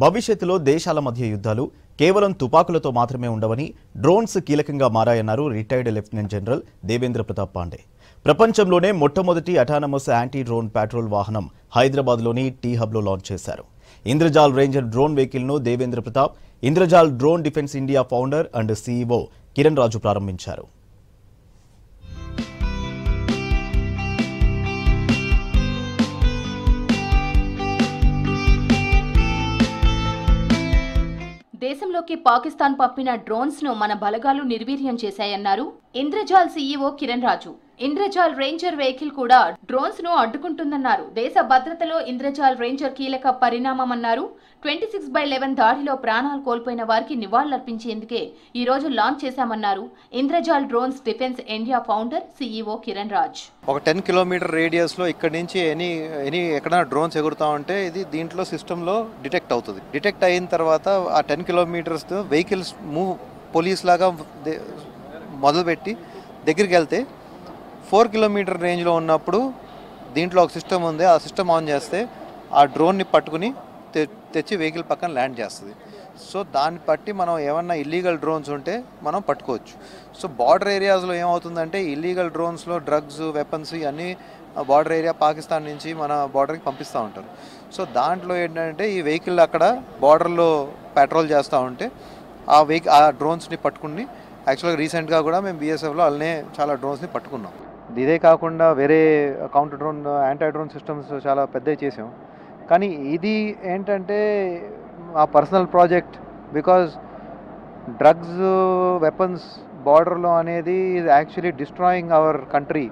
భవిష్యత్తులో దేశాల మధ్య యుద్ధాలు కేవలం తుపాకులతో మాత్రమే ఉండవని డ్రోన్స్ కీలకంగా మారాయన్నారు retired lieutenant general Devendra Pratap Pandey. ప్రపంచంలోనే మొట్టమొదటి అటానమస్ యాంటీ డ్రోన్ పెట్రోల్ వాహనం హైదరాబాద్లోని టీ హబ్లో లాంచ్ చేశారు. ఇంద్రజాల్ రేంజర్ డ్రోన్ వెహికల్ను Devendra Pratap, Indrajaal drone defence India founder and CEO Kiran Raju ప్రారంభించారు. దేశంలోకి పాకిస్తాన్ పంపిన డ్రోన్స్ ను మన బలగాలు నిర్వీర్యం చేశాయన్నారు Indrajaal CEO Kiran Raju. Indrajaal ranger vehicle కూడా డ్రోన్స్ ను అడ్డుకుంటుందన్నారు. దేశ భద్రతలో ఇంద్రజాల్ రేంజర్ కీలక పరిణామమన్నారు. 26/11 దాడిలో ప్రాణాలు కోల్పోయిన వారికి నివాళులర్పించేందుకే ఈ రోజు లాంచ్ చేశామన్నారు Indrajaal drones defence India founder CEO Kiran Raj. ఒక 10 కిలోమీటర్ రేడియస్ లో ఇక్కడ నుంచి ఎక్కడైనా డ్రోన్స్ ఎగురుతా ఉంటే ఇది దీంట్లో సిస్టమ్ లో డిటెక్ట్ అవుతుంది. డిటెక్ట్ అయిన తర్వాత ఆ 10 కిలోమీటర్స్ వెహికల్స్ పోలీస్ లాగా మొదలుపెట్టి దగ్గరికి వెళ్తే 4 కిలోమీటర్ రేంజ్లో ఉన్నప్పుడు దీంట్లో ఒక సిస్టమ్ ఉంది. ఆ సిస్టమ్ ఆన్ చేస్తే ఆ డ్రోన్ని పట్టుకుని తెచ్చి వెహికల్ పక్కన ల్యాండ్ చేస్తుంది. సో దాన్ని బట్టి మనం ఏమన్నా ఇల్లీగల్ డ్రోన్స్ ఉంటే మనం పట్టుకోవచ్చు. సో బార్డర్ ఏరియాస్లో ఏమవుతుందంటే ఇల్లీగల్ డ్రోన్స్లో డ్రగ్స్, వెపన్స్ ఇవన్నీ బార్డర్ ఏరియా పాకిస్తాన్ నుంచి మన బార్డర్కి పంపిస్తూ ఉంటారు. సో దాంట్లో ఏంటంటే ఈ వెహికల్ అక్కడ బార్డర్లో పెట్రోల్ చేస్తూ ఉంటే ఆ డ్రోన్స్ని పట్టుకుని యాక్చువల్గా రీసెంట్గా కూడా మేము బీఎస్ఎఫ్లో అలానే చాలా డ్రోన్స్ని పట్టుకున్నాం. ఇదే కాకుండా వేరే counter drone, anti drone systems చాలా పెద్దవి చేసాం. కానీ ఇది ఏంటంటే ఆ personal project. Because drugs, weapons బార్డర్లో అనేది యాక్చువల్లీ డిస్ట్రాయింగ్ అవర్ కంట్రీ.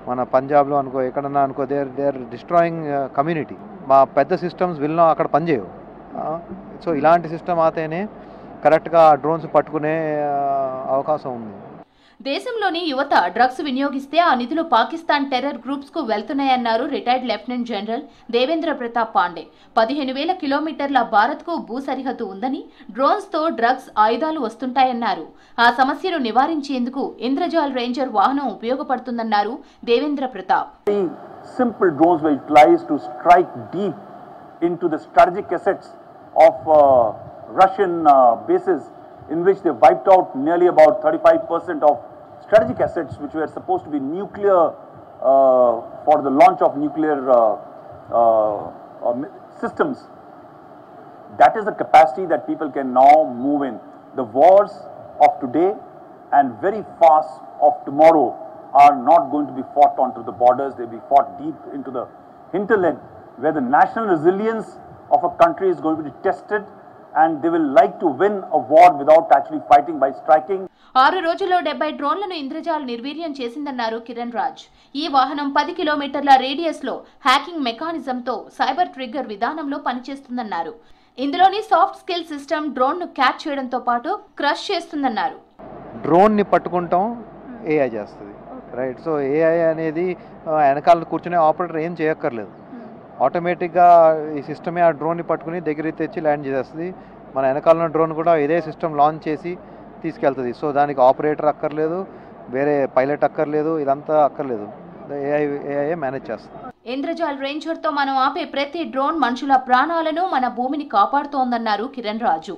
మన పంజాబ్లో అనుకో, ఎక్కడన్నా అనుకో, దే ఆర్ డిస్ట్రాయింగ్ కమ్యూనిటీ. మా పెద్ద సిస్టమ్స్ విల్నో అక్కడ పనిచేయవు. సో ఇలాంటి సిస్టమ్ అయితేనే కరెక్ట్గా డ్రోన్స్ పట్టుకునే అవకాశం ఉంది. దేశంలోని యువత డ్రగ్స్ వినియోగిస్తే ఆ నిధులు పాకిస్తాన్ టెర్రర్ గ్రూప్స్ కు వెళ్తున్నాయన్నారు retired lieutenant general Devendra Pratap Pandey. 15,000 కిలోమీటర్ల భారత్ కు భూ సరిహద్దు ఉందని, డ్రోన్స్ తో డ్రగ్స్ ఆయుధాలు వస్తుంటాయన్నారు. ఆ సమస్యను నివారించేందుకు ఇంద్రజాల్ రేంజర్ వాహనం ఉపయోగపడుతుందన్నారు Devendra Pratap. Simple drones were utilized to strike deep into the strategic assets of Russian bases, in which they wiped out nearly about 35% of strategic assets which were supposed to be nuclear for the launch of nuclear systems. That is the capacity that people can now move in. The wars of today and very fast of tomorrow are not going to be fought onto the borders. They will be fought deep into the hinterland, where the national resilience of a country is going to be tested, and they will like to win a war without actually fighting by striking. 6 రోజుల్లో 70 డ్రోన్లను ఇంద్రజాల్ నిర్వీర్యం చేసిందన్నారు కిరణ్ రాజ్. ఈ వాహనం 10 కిలోమీటర్ల radius లో hacking మెకానిజంతో cyber trigger విధానంలో పనిచేస్తుందన్నారు. ఇందులోని soft skill system drone ను catch చేయడంతో పాటు క్రష్ చేస్తుందన్నారు. డ్రోన్ ని పట్టుకుంటాం, ఏఐ చేస్తుంది, రైట్? సో ఏఐ అనేది వెనకాల కూర్చునే ఆపరేటర్ ఏం చేయక్కర్లేదు. ఆటోమేటిక్గా ఈ సిస్టమే ఆ డ్రోన్ని పట్టుకుని దగ్గరికి తెచ్చి ల్యాండ్ చేసేస్తుంది. మన వెనకాల డ్రోన్ కూడా ఇదే సిస్టమ్ లాంచ్ చేసి తీసుకెళ్తుంది. సో దానికి ఆపరేటర్ అక్కర్లేదు, వేరే పైలట్ అక్కర్లేదు, ఇదంతా అక్కర్లేదు. ఏఐ మేనేజ్ చేస్తుంది. ఇంద్రజాల్ రేంజర్ తో మనం ఆపే ప్రతి డ్రోన్ మనుషుల ప్రాణాలను, మన భూమిని కాపాడుతోందన్నారు కిరణ్ రాజు.